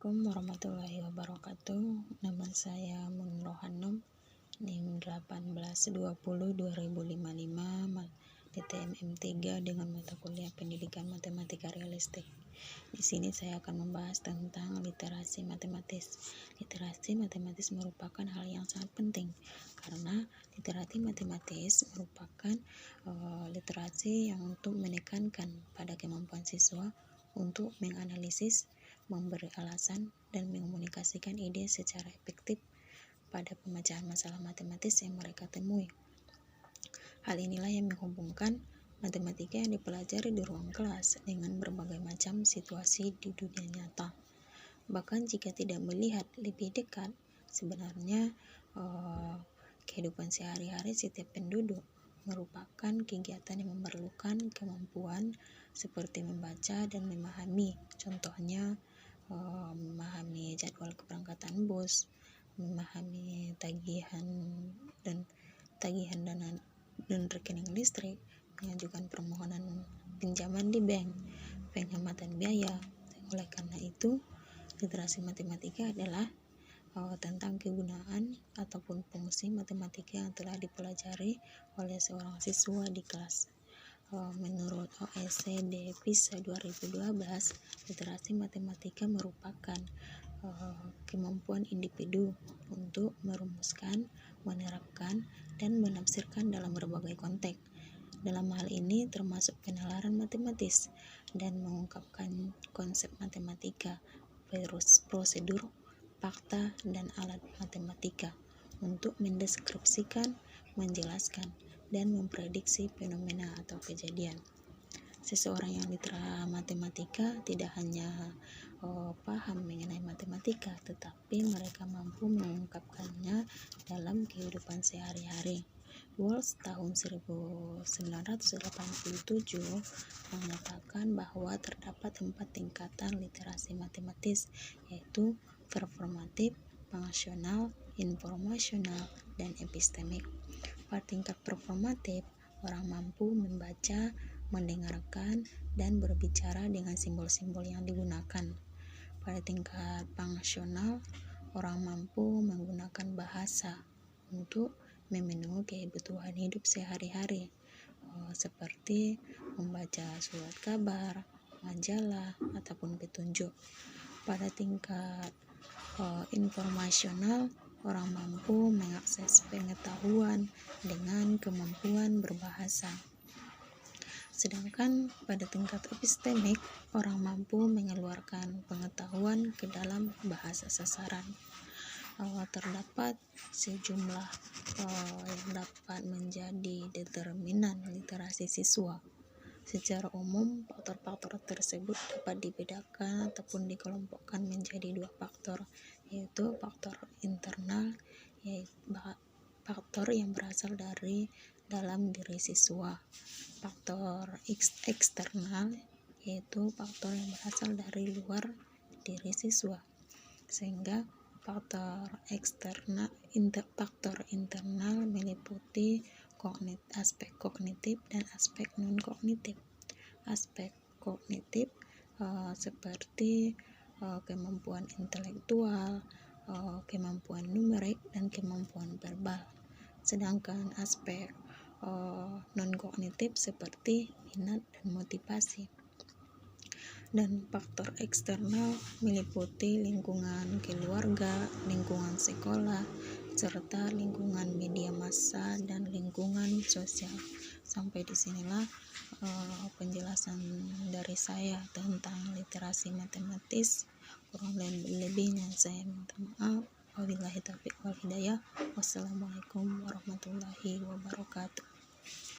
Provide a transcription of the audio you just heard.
Assalamualaikum warahmatullahi wabarakatuh. Nama saya Mun Rohanum, NIM 1820-2055, DTMM 3 dengan mata kuliah Pendidikan Matematika Realistik. Di sini saya akan membahas tentang literasi matematis. Literasi matematis merupakan hal yang sangat penting karena literasi matematis merupakan literasi yang untuk menekankan pada kemampuan siswa untuk menganalisis, memberi alasan, dan mengkomunikasikan ide secara efektif pada pemecahan masalah matematis yang mereka temui. Hal inilah yang menghubungkan matematika yang dipelajari di ruang kelas dengan berbagai macam situasi di dunia nyata. Bahkan jika tidak melihat lebih dekat, sebenarnya kehidupan sehari-hari setiap penduduk merupakan kegiatan yang memerlukan kemampuan seperti membaca dan memahami. Contohnya, memahami jadwal keberangkatan bus, memahami tagihan dana dan rekening listrik, mengajukan permohonan pinjaman di bank, penghematan biaya. Oleh karena itu, literasi matematika adalah tentang kegunaan ataupun fungsi matematika yang telah dipelajari oleh seorang siswa di kelas. Menurut OECD PISA 2012, literasi matematika merupakan kemampuan individu untuk merumuskan, menerapkan, dan menafsirkan dalam berbagai konteks. Dalam hal ini termasuk penalaran matematis dan mengungkapkan konsep matematika, prosedur, fakta, dan alat matematika untuk mendeskripsikan, menjelaskan, dan memprediksi fenomena atau kejadian. Seseorang yang literasi matematika tidak hanya paham mengenai matematika, tetapi mereka mampu mengungkapkannya dalam kehidupan sehari-hari. Walsh tahun 1987 menyatakan bahwa terdapat 4 tingkatan literasi matematis, yaitu performatif, fungsional, informasional, dan epistemik. Pada tingkat performatif, orang mampu membaca, mendengarkan, dan berbicara dengan simbol-simbol yang digunakan. Pada tingkat fungsional, orang mampu menggunakan bahasa untuk memenuhi kebutuhan hidup sehari-hari, seperti membaca surat kabar, majalah, ataupun petunjuk. Pada tingkat informasional, orang mampu mengakses pengetahuan dengan kemampuan berbahasa. Sedangkan pada tingkat epistemik, orang mampu mengeluarkan pengetahuan ke dalam bahasa sasaran. Terdapat sejumlah yang dapat menjadi determinan literasi siswa. Secara umum, faktor-faktor tersebut dapat dibedakan ataupun dikelompokkan menjadi 2 faktor, yaitu faktor internal, yaitu faktor yang berasal dari dalam diri siswa. Faktor eksternal, yaitu faktor yang berasal dari luar diri siswa. Sehingga faktor internal meliputi aspek kognitif dan aspek non-kognitif. Aspek kognitif seperti kemampuan intelektual, kemampuan numerik, dan kemampuan verbal. Sedangkan aspek non-kognitif seperti minat dan motivasi. Dan faktor eksternal meliputi lingkungan keluarga, lingkungan sekolah, serta lingkungan media massa dan lingkungan sosial. Sampai disinilah penjelasan dari saya tentang literasi matematis. Kurang lebihnya saya minta maaf. Wabillahi taufiq wal hidayah. Wassalamualaikum warahmatullahi wabarakatuh.